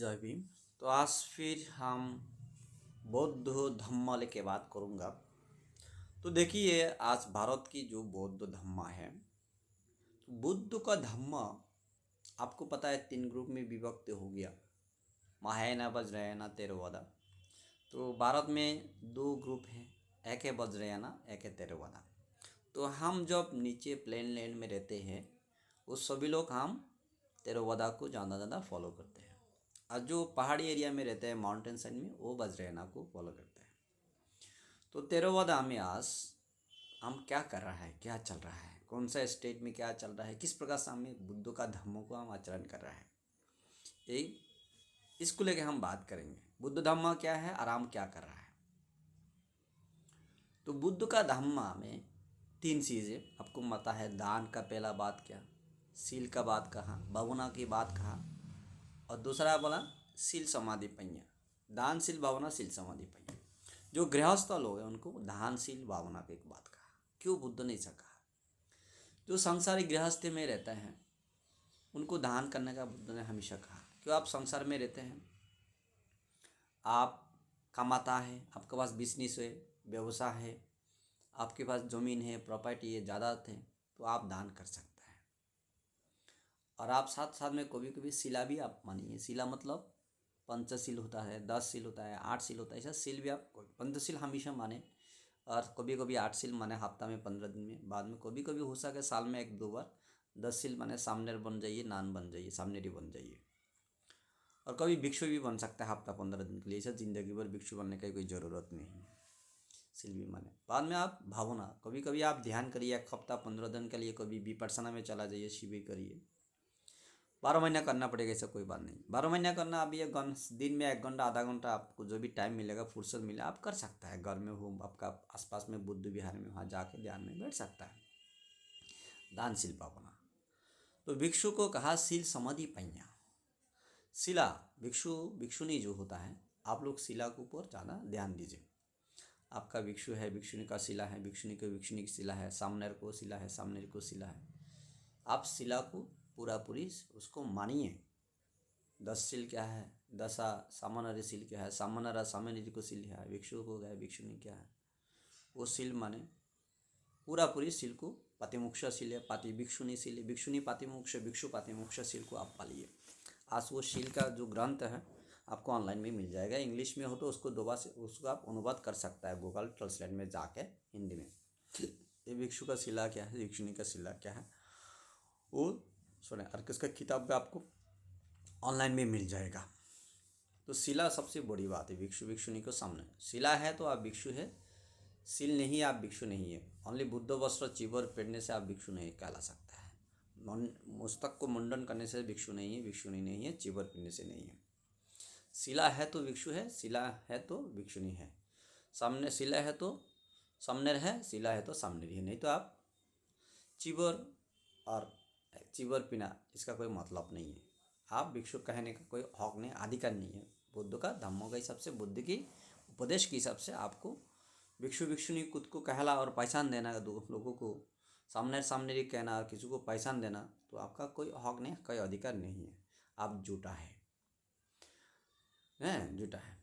जय भीम। तो आज फिर हम बौद्ध धम्म लेके बात करूँगा। तो देखिए आज भारत की जो बौद्ध धम्म है, बुद्ध का धम्म आपको पता है 3 ग्रुप में विभक्त हो गया, महायाना वज्रयाना थेरवादा। तो भारत में 2 ग्रुप हैं, एक है वज्रयाना एक है थेरवादा। तो हम जब नीचे प्लेन लैंड में रहते हैं वो सभी लोग हम थेरवादा को ज़्यादा फॉलो करते हैं, और जो पहाड़ी एरिया में रहते हैं माउंटेन साइड में वो वज्रयाना को फॉलो करते हैं। तो थेरवादा में आज हम क्या कर रहा है, क्या चल रहा है, कौन सा स्टेट में क्या चल रहा है, किस प्रकार से हमें बुद्ध का धम्मों को हम आचरण कर रहा है, एक इसको लेके हम बात करेंगे। बुद्ध धम्मा क्या है, आराम क्या कर रहा है। तो बुद्ध का धम्मा में 3 चीज़ें आपको पता है। दान का पहला बात क्या, सील का बात कहा, भावना की बात कहा, और दूसरा बोला सील समाधि पहिया। दान सील भावना सील समाधि पहिया। जो गृहस्थ लोग हैं उनको दानशील भावना की एक बात कहा। क्यों बुद्ध ने ऐसा कहा? जो संसारिक गृहस्थी में रहता है उनको दान करने का बुद्ध ने हमेशा कहा। क्यों? आप संसार में रहते हैं, आप कमाता है, आपके पास बिजनेस है, व्यवसाय है, आपके पास ज़मीन है, प्रॉपर्टी है, जायदाद है, तो आप दान कर सकते हैं। और आप साथ साथ में कभी कभी शिला भी आप मानिए। शिला मतलब पंचशील होता है, 10 शील होता है, 8 शील होता है, ऐसा शील भी आप पंचशील हमेशा माने। और कभी कभी 8 शील माने हफ्ता में 15 दिन में, बाद में कभी कभी हो सके साल में 1-2 बार 10 शील माने सामनेर बन जाइए, नान बन जाइए, सामनेरी बन जाइए। और कभी भिक्षु भी बन सकता है हफ्ता 15 दिन के लिए, ऐसा ज़िंदगी भर भिक्षु बनने की कोई ज़रूरत नहीं है। शील भी माने। बाद में आप भावना, कभी कभी आप ध्यान करिए 1 हफ्ता 15 दिन के लिए, कभी विपश्यना में चला जाइए, शिविर करिए। 12 महीना करना पड़ेगा, ऐसा कोई बात नहीं। 12 महीना करना, अभी दिन में 1 घंटा आधा घंटा आपको जो भी टाइम मिलेगा, फुर्सत मिले, आप कर सकता है। घर में हो, आपका आसपास में बुद्ध विहार में, वहाँ जाके ध्यान में बैठ सकता है। दानशील भावना। तो भिक्षु को कहा सील समाधि पहिया। शिला, भिक्षु भिक्षुनी जो होता है, आप लोग शिला के ऊपर ज़्यादा ध्यान दीजिए। आपका भिक्षु है, भिक्षुनी का शिला है, भिक्षुनी की शिला है, सामनेर को शिला है, सामनेर को शिला है। आप शिला को पूरा पूरी उसको मानिए। 10 शील क्या है, दशा सामान्य शील क्या है, सामान्य को शील क्या है, भिक्षु को क्या है, भिक्षुनी क्या है, वो शील माने पूरा पूरी शील को। पातिमोक्ष शील है, पाति भिक्षुनी शील है, भिक्षुनी पातिमोक्ष, भिक्षु पातिमोक्ष शील को आप पालिए। आज वो शील का जो ग्रंथ है आपको ऑनलाइन में मिल जाएगा। इंग्लिश में हो तो उसको दोबारा से उसको आप अनुवाद कर सकता है गूगल ट्रांसलेट में जाके हिंदी में। ये भिक्षु का शिला क्या है, भिक्षुनी का शिला क्या है, वो सुने। और किसका किताब पे आपको ऑनलाइन में मिल जाएगा। तो शिला सबसे बड़ी बात है। भिक्षु भिक्षुनी को सामने शिला है तो आप भिक्षु है, शील नहीं आप भिक्षु नहीं है। ओनली बुद्ध वस्त्र चिवर पहनने से आप भिक्षु नहीं कहला सकता है। मस्तक को मुंडन करने से भिक्षु नहीं है, भिक्षुनी नहीं है, चिवर पहनने से नहीं है। शिला है तो भिक्षु है, शिला है तो भिक्षुनी है। सामने शिला है तो सामने है, शिला है तो सामने है। नहीं तो आप चिवर और चिवर पीना इसका कोई मतलब नहीं है। आप भिक्षु कहने का कोई हक नहीं, अधिकार नहीं है। बुद्ध का धम्मों के हिसाब से, बुद्ध की उपदेश के हिसाब से आपको भिक्षु भिक्षुनी खुद को कहला और पहचान देना, दो लोगों को सामने ही कहना और किसी को पहचान देना, तो आपका कोई हक नहीं, कोई अधिकार नहीं है। आप झूठा है, झूठा है।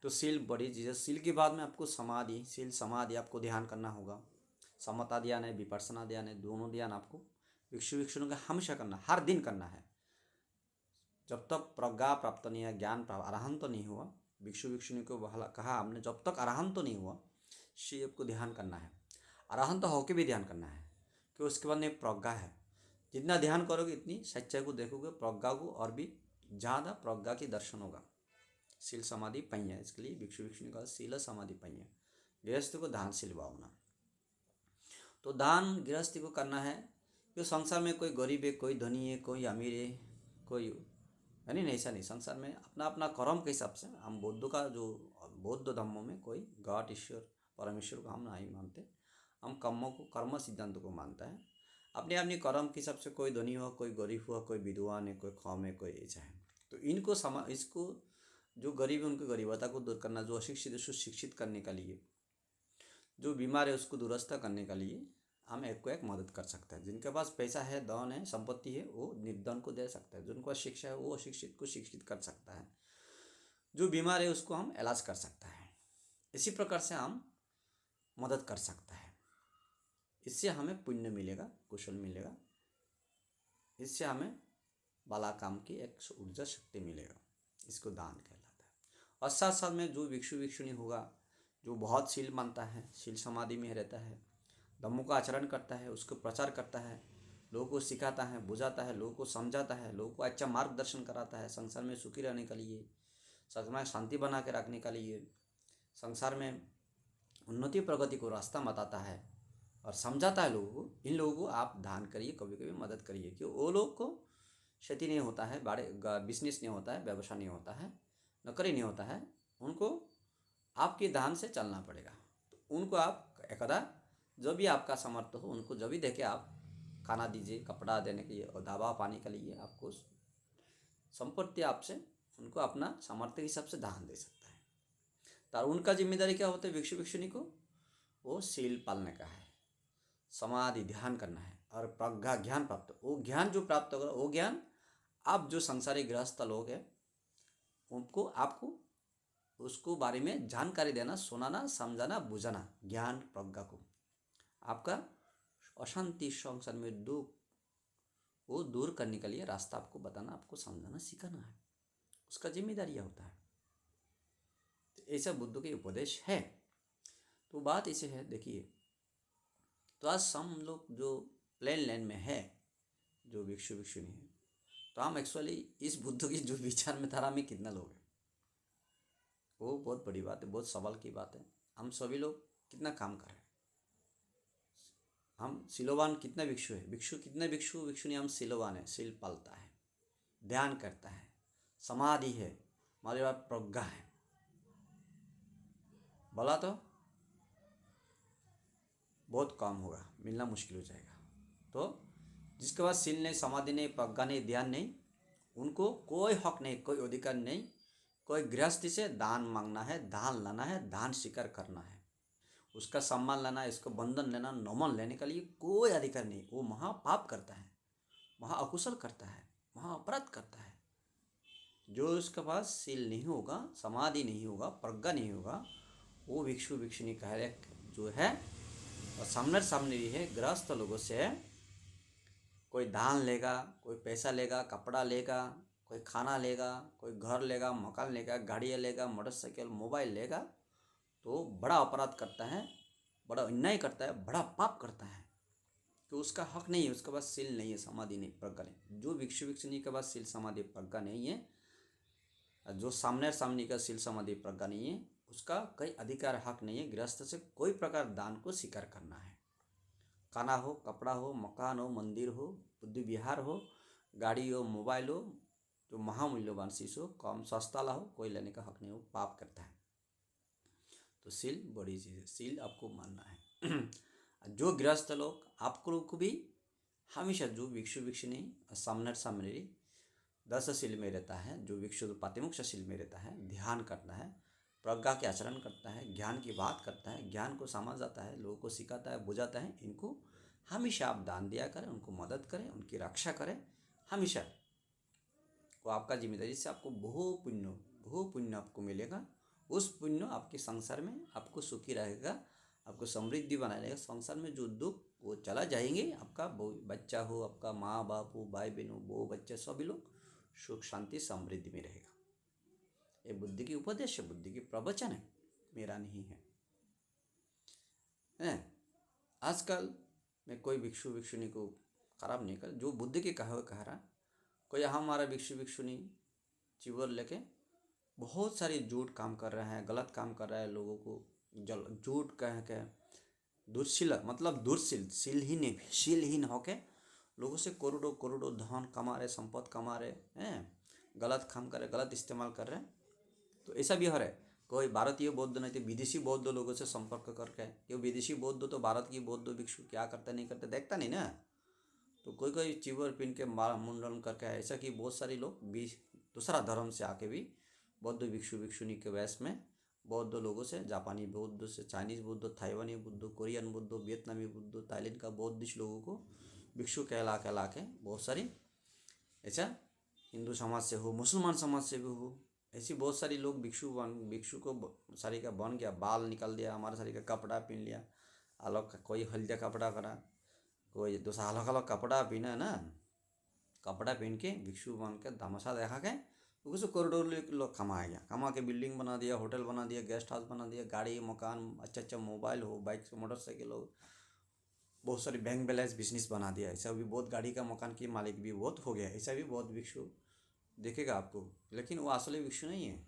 तो सील बड़ी चीज़ है। सील के बाद में आपको समाधि, सील समाधि आपको ध्यान करना होगा। समता ध्यान है, विपश्यना ध्यान है, दोनों ध्यान आपको भिक्षु भिक्षुनी का हमेशा करना, हर दिन करना है। जब तक प्रज्ञा प्राप्त नहीं है, ज्ञान प्राप्त, अरहंत तो नहीं हुआ। भिक्षु भिक्षुनी को कहा हमने, जब तक अरहंत तो नहीं हुआ शिव को ध्यान करना है। अरहंत होके भी ध्यान करना है, कि उसके बाद में प्रज्ञा है। जितना ध्यान करोगे इतनी सच्चाई को देखोगे, प्रज्ञा को और भी ज़्यादा प्रज्ञा की दर्शन होगा। शील समाधि पहिया, इसके लिए भिक्षु भिक्षुनी का शील समाधि पहिया। गृहस्थ को दानशील भावना। तो दान गृहस्थी को करना है। कि संसार में कोई गरीब है, कोई धनी है, कोई अमीर है, कोई है नहीं, ऐसा नहीं। संसार में अपना अपना कर्म के हिसाब से हम बुद्ध का जो बौद्ध धर्मों में कोई गॉड ईश्वर परमेश्वर को हम नहीं मानते, हम कर्मों को, कर्म सिद्धांत को मानता है। अपने अपने कर्म के हिसाब से कोई धनी हुआ, कोई गरीब हुआ, कोई विद्वान है, कोई कम है, कोई ऐसा है। तो इनको इसको जो गरीब है उनकी गरीबता को दूर करना, जो अशिक्षित है उसको शिक्षित करने के लिए, जो बीमार है उसको दुरुस्त करने के लिए हम एक को एक मदद कर सकते हैं। जिनके पास पैसा है, धन है, संपत्ति है, वो निर्धन को दे सकता है। जिनको शिक्षा है वो अशिक्षित को शिक्षित कर सकता है। जो बीमार है उसको हम इलाज कर सकता है। इसी प्रकार से हम मदद कर सकता है। इससे हमें पुण्य मिलेगा, कुशल मिलेगा। इससे हमें भला काम की एक ऊर्जा शक्ति मिलेगा। इसको दान कहलाता है। और साथ साथ में जो भिक्षु भिक्षुणी होगा, जो बहुत शील मानता है, शील समाधि में रहता है, धम्मों का आचरण करता है, उसको प्रचार करता है, लोगों को सिखाता है, बुझाता है, लोगों को समझाता है, लोगों को अच्छा मार्गदर्शन कराता है, संसार में सुखी रहने के लिए, संसार में शांति बना के रखने के लिए, संसार में उन्नति प्रगति को रास्ता बताता है और समझाता है लोगों को। इन लोगों को आप दान करिए, कभी कभी मदद करिए, कि वो लोग को क्षति नहीं होता है, बड़े बिजनेस नहीं होता है, व्यवसाय नहीं होता है, नौकरी नहीं होता है, उनको आपके दान से चलना पड़ेगा। तो उनको आप एकदा जो भी आपका सामर्थ्य हो, उनको जो भी देखे आप खाना दीजिए, कपड़ा देने के लिए और दवा पानी के लिए आपको संपत्ति आपसे, उनको अपना सामर्थ्य के हिसाब से दान दे सकता है। तो उनका जिम्मेदारी क्या होता है भिक्षु भिक्षुणी को? वो शील पालने का है, समाधि ध्यान करना है और प्रज्ञा ज्ञान प्राप्त। वो ज्ञान जो प्राप्त होगा, वो ज्ञान आप जो संसारी गृहस्थ लोग हैं उनको, आपको उसको बारे में जानकारी देना, सुनाना, समझाना, बुझाना, ज्ञान प्रज्ञा को, आपका अशांति संसार में दुख वो दूर करने के लिए रास्ता आपको बताना, आपको समझाना, सिखाना है। उसका जिम्मेदारी यह होता है। तो ऐसा बुद्ध के उपदेश है। तो बात ऐसे है, देखिए, तो आज हम लोग जो प्लेन लैंड में है, जो भिक्षु भिक्षुणी है, तो हम एक्चुअली इस बुद्ध की जो विचार में धारा में कितना लोग हैं, वो बहुत बड़ी बात है, बहुत सवाल की बात है। हम सभी लोग कितना काम कर रहे हैं? हम सिलोवान कितना भिक्षु है, भिक्षु कितने भिक्षु भिक्षुणी हम सिलोवान है, शील पालता है, ध्यान करता है, समाधि है, हमारे पास प्रज्ञा है, बोला तो बहुत कम होगा, मिलना मुश्किल हो जाएगा। तो जिसके पास शील नहीं, समाधि नहीं, प्रज्ञा नहीं, ध्यान नहीं, उनको कोई हक नहीं, कोई अधिकार नहीं, कोई गृहस्थी से दान मांगना है, दान लाना है, दान स्वीकार करना है, उसका सम्मान लेना है, इसको बंधन लेना, नमन लेने के लिए कोई अधिकार नहीं। वो महापाप करता है, महा अकुशल करता है, महा अपराध करता है। जो उसके पास शील नहीं होगा, समाधि नहीं होगा, प्रज्ञा नहीं होगा, वो भिक्षु भिक्षुणी कह रहे जो है, और सामने सामने भी है, गृहस्थ लोगों से कोई दान लेगा, कोई पैसा लेगा, कपड़ा लेगा, कोई खाना लेगा, कोई घर लेगा, मकान लेगा, गाड़ियाँ लेगा, मोटरसाइकिल, मोबाइल लेगा, तो बड़ा अपराध करता है, बड़ा अन्याय करता है, बड़ा पाप करता है। तो उसका हक नहीं है, उसके पास शील नहीं है, समाधि नहीं, प्रज्ञा नहीं। जो भिक्षु भिक्षुणी के पास शील समाधि प्रज्ञा नहीं है, जो सामने सामने का शील समाधि प्रज्ञा नहीं है, उसका कोई अधिकार हक नहीं है गृहस्थ से कोई प्रकार दान को स्वीकार करना है। खाना हो, कपड़ा हो, मकान हो, मंदिर हो, बुद्ध विहार हो, गाड़ी हो, मोबाइल हो, जो महामूल्यवान चीज हो, कम सस्ता ला हो, कोई लेने का हक नहीं हो, पाप करता है। तो शील बड़ी चीज़ है, शील आपको मानना है। जो गृहस्थ लोग, आपको लोग को भी हमेशा जो भिक्षु भिक्षुणी सामने सामने 10 शील में रहता है, जो भिक्षु पातिमुख्य शील में रहता है, ध्यान करता है, प्रज्ञा के आचरण करता है, ज्ञान की बात करता है, ज्ञान को समझाता है, लोगों को सिखाता है, बुझाता है, इनको हमेशा आप दान दिया करें, उनको मदद करें, उनकी रक्षा करें हमेशा। वो आपका जिम्मेदारी से आपको बहु पुण्य आपको मिलेगा। उस पुण्य आपके संसार में आपको सुखी रहेगा, आपको समृद्धि बनाएगा। संसार में जो दुख वो चला जाएंगे। आपका बच्चा हो, आपका माँ बाप हो, भाई बहन हो, बहू बच्चे, सभी लोग सुख शांति समृद्धि में रहेगा। ये बुद्धि की उपदेश है, बुद्धि की प्रवचन है, मेरा नहीं है। आजकल मैं कोई भिक्षु भिक्षुणी को खराब नहीं कर, जो बुद्ध के कहा हुए कह रहा, कोई हमारा भिक्षु भिक्षुणी चिवर लेके बहुत सारी झूठ काम कर रहा है, गलत काम कर रहा है, लोगों को झूठ कह के दुर्शील, मतलब दुर्शील, शीलहीन होके लोगों से करोड़ों करोड़ों धन कमा रहे, संपत्ति कमा रहे हैं, गलत काम कर रहे, गलत इस्तेमाल कर रहे हैं। तो ऐसा भी हो रहा है, कोई भारतीय बौद्ध नहीं तो विदेशी बौद्ध लोगों से संपर्क करके, क्यों विदेशी बौद्ध तो भारत की बौद्ध भिक्षु क्या करते नहीं करते देखता नहीं ना। तो कोई कोई चिवर पिन के मुंडन करके, ऐसा कि बहुत सारे लोग भी दूसरा धर्म से आके भी बौद्ध भिक्षु भिक्षुणी के वेश में बौद्ध लोगों से, जापानी बौद्ध से, चाइनीज़ बुद्ध, ताइवानी बुद्ध, कोरियन बुद्ध, वियतनामी बुद्ध, थाईलैंड का बौद्धिस्ट लोगों को भिक्षु कहला कहला के बहुत सारी ऐसा हिंदू समाज से हो, मुसलमान समाज से भी हो, ऐसी बहुत सारी लोग भिक्षु को सारी का बन गया, बाल निकाल दिया, हमारे सारी का कपड़ा पहन लिया अलग, कोई हल्दिया कपड़ा करा, कोई दूसरा अलग अलग कपड़ा पहना ना, कपड़ा पहन के भिक्षु बन के तमाशा देखा के उसको करोड़ों लोग कमा गया, कमा के बिल्डिंग बना दिया, होटल बना दिया, गेस्ट हाउस बना दिया, गाड़ी मकान, अच्छा अच्छा मोबाइल हो, बाइक मोटरसाइकिल हो, बहुत सारी बैंक बैलेंस बिजनेस बना दिया। ऐसा भी बहुत, गाड़ी का मकान के मालिक भी बहुत हो गया, ऐसा भी बहुत भिक्षु देखेगा आपको। लेकिन वो असली भिक्षु नहीं है,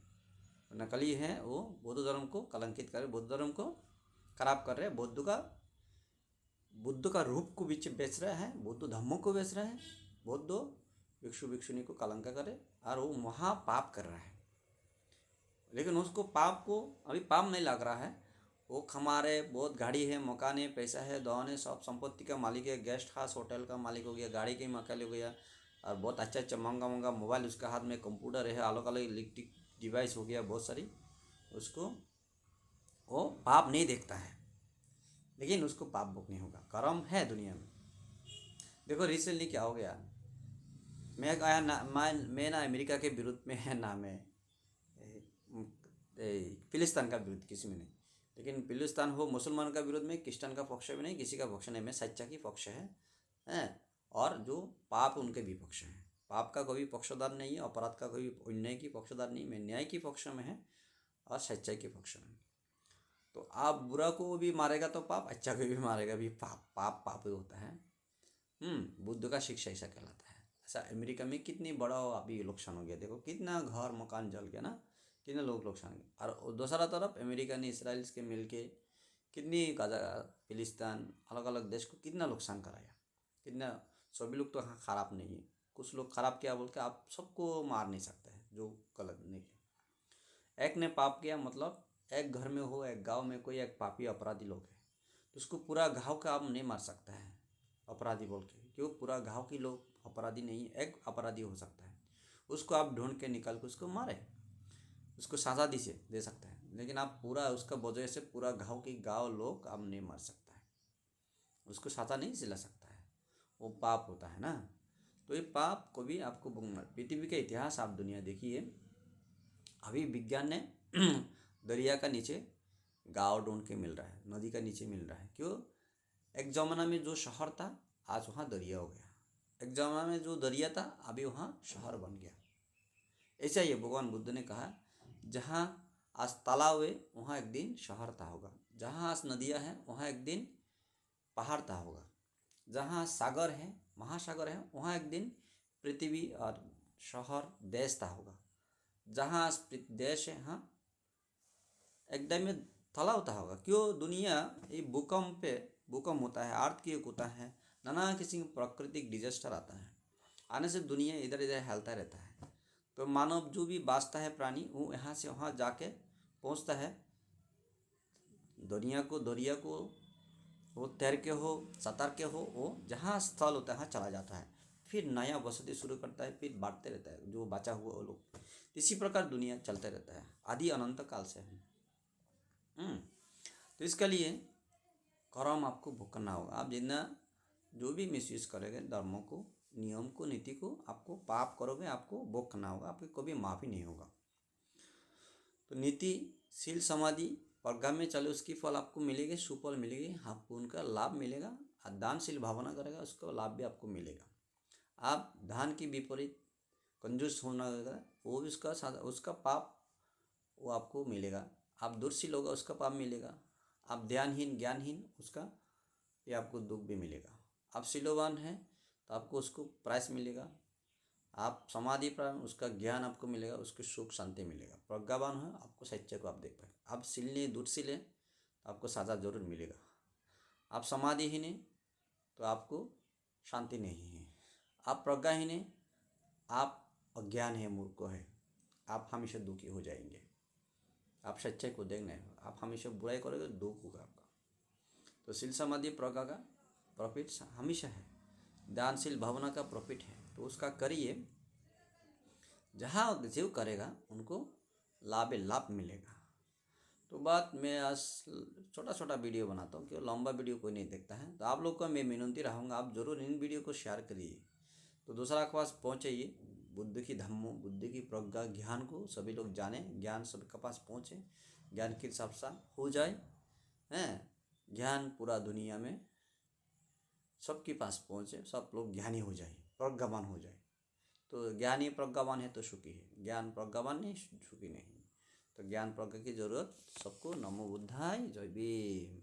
नकली है। वो बौद्ध धर्म को कलंकित कर, बौद्ध धर्म को खराब कर रहे हैं, बुद्ध का रूप को बीच बेच रहा है, बौद्ध धर्मों को बेच रहा है, बौद्ध भिक्षु भिक्षुनी को कलंक करे और वो महापाप कर रहा है। लेकिन उसको पाप को अभी पाप नहीं लग रहा है, वो हमारे बहुत गाड़ी है, मकान है, पैसा है, दौन है, सब संपत्ति का मालिक है, गेस्ट हाउस होटल का मालिक हो गया, गाड़ी के मालिक हो गया, और बहुत अच्छा अच्छा महंगा महंगा मोबाइल उसका हाथ में, कंप्यूटर है, अलग अलग इलेक्ट्रिक डिवाइस हो गया बहुत सारी, उसको वो पाप नहीं देखता है, लेकिन उसको पाप भोगने होगा, कर्म है दुनिया में। देखो रिसेंटली क्या हो गया, मैं आया ना, मैं ना अमेरिका के विरुद्ध में है ना, मैं फिलिस्तीन का विरुद्ध किसी में नहीं, लेकिन फिलिस्तीन हो मुसलमान का विरोध में, क्रिश्चियन का पक्ष में नहीं, किसी का पक्ष नहीं, मैं सच्चा की पक्ष है, और जो पाप उनके भी पक्ष हैं। पाप का कोई पक्षदार नहीं है, अपराध का कोई अन्याय की पक्षदार नहीं, मैं न्याय की पक्ष में है और सच्चाई के पक्ष में। तो आप बुरा को भी मारेगा तो पाप, अच्छा को भी मारेगा भी पाप, पाप पाप ही होता है। बुद्ध का शिक्षा ऐसा कहलाता है। ऐसा अमेरिका में कितनी बड़ा अभी नुकसान हो गया, देखो कितना घर मकान जल गया ना, कितने लोग नुकसान गए। और दूसरा तरफ अमेरिका ने इसराइल के मिल के कितनी गाजा फिलिस्तीन अलग अलग देश को कितना नुकसान कराया, कितना। सभी लोग तो हाँ खराब नहीं है, कुछ लोग खराब किया बोल के आप सबको मार नहीं सकते हैं, जो गलत नहीं किया। एक ने पाप किया मतलब एक घर में हो, एक गांव में कोई एक पापी अपराधी लोग है, तो उसको पूरा गांव का आप नहीं मार सकता है अपराधी बोल के, क्यों? पूरा गांव के लोग अपराधी नहीं है, एक अपराधी हो सकता है, उसको आप ढूंढ के निकाल के उसको मारे, उसको सजा दे सकता है, लेकिन आप पूरा उसका वजह से पूरा गांव लोग आप नहीं मार सकता है, उसको सजा नहीं दिला सकता है, वो पाप होता है ना। तो ये पाप को भी आपको भोगना। पृथ्वी का इतिहास आप दुनिया देखिए, अभी विज्ञान ने दरिया का नीचे गाँव ढूंढ के मिल रहा है, नदी का नीचे मिल रहा है, क्यों? एक ज़माना में जो शहर था आज वहाँ दरिया हो गया, एक ज़माना में जो दरिया था अभी वहाँ शहर बन गया। ऐसा ही भगवान बुद्ध ने कहा, जहाँ आज तालाब है वहाँ एक दिन शहर था होगा, जहाँ आज नदियाँ हैं वहाँ एक दिन पहाड़ था होगा, जहाँ सागर है महासागर है वहाँ एक दिन पृथ्वी और शहर देश था होगा, जहाँ आज देश है हाँ एकदम में तालाब होता होगा। क्यों? दुनिया ये भूकंप होता है, अर्थक्वेक होता है, नाना किसी प्राकृतिक डिजास्टर आता है, आने से दुनिया इधर इधर हिलता रहता है। तो मानव जो भी बाँचता है प्राणी, वो यहाँ से वहाँ जाके पहुँचता है, दरिया को वो तैर के हो सतर के हो, वो जहाँ स्थल होता है वहाँ चला जाता है, फिर नया बसती शुरू करता है, फिर बांटते रहता है जो बचा हुआ वो लोग। इसी प्रकार दुनिया चलते रहता है आदि अनंत काल से। तो इसके लिए कर्म आपको भुगतना होगा। आप जितना जो भी मिसयूज करेंगे धर्मों को, नियम को, नीति को, आपको पाप करोगे आपको भुगतना होगा, आपको कभी माफ़ी नहीं होगा। तो नीति शील समाधि प्रज्ञा में चले उसकी फल आपको मिलेगी, सुफल मिलेगी, आपको उनका लाभ मिलेगा। और दानशील भावना करेगा उसका लाभ भी आपको मिलेगा। आप दान की विपरीत कंजूस होना होगा, वो भी उसका पाप वो आपको मिलेगा। आप दूरशील होगा उसका पाप मिलेगा। आप ध्यानहीन ज्ञानहीन उसका ये आपको दुख भी मिलेगा। आप शीलवान हैं तो आपको उसको प्राइस मिलेगा। आप समाधि प्राण उसका ज्ञान आपको मिलेगा, उसको सुख शांति मिलेगा। प्रज्ञावान है आपको सच्चे को आप देख पाए। आप शील दूरशील है तो आपको सजा जरूर मिलेगा। आप समाधिहीन है तो आपको शांति नहीं है। आप प्रज्ञाहीन है, आप अज्ञान है, मूर्ख है, आप हमेशा दुखी हो जाएंगे। आप सच्चाई को देखना है, आप हमेशा बुराई करोगे दुख होगा आपका। तो शील समाधि प्रज्ञा का प्रॉफिट हमेशा है, दानशील भावना का प्रॉफिट है, तो उसका करिए। जहाँ जो करेगा उनको लाभ मिलेगा। तो बात मैं आज छोटा छोटा वीडियो बनाता हूँ, क्यों लंबा वीडियो कोई नहीं देखता है। तो आप लोग को मैं विनती रहूँगा, आप जरूर इन वीडियो को शेयर करिए, तो दूसरा के पास पहुँचाइए। बुद्ध की धम्मों, बुद्ध की प्रज्ञा, ज्ञान को सभी लोग जाने, ज्ञान सबके पास पहुँचे, ज्ञान की चर्चा हो जाए हैं। ज्ञान पूरा दुनिया में सबके पास पहुँचे, सब लोग ज्ञानी हो जाए, प्रज्ञावान हो जाए। तो ज्ञानी प्रज्ञावान है तो सुखी है, ज्ञान प्रज्ञावान नहीं सुखी नहीं। तो ज्ञान प्रज्ञा की जरूरत सबको। नमो बुद्धाय, जय भीम।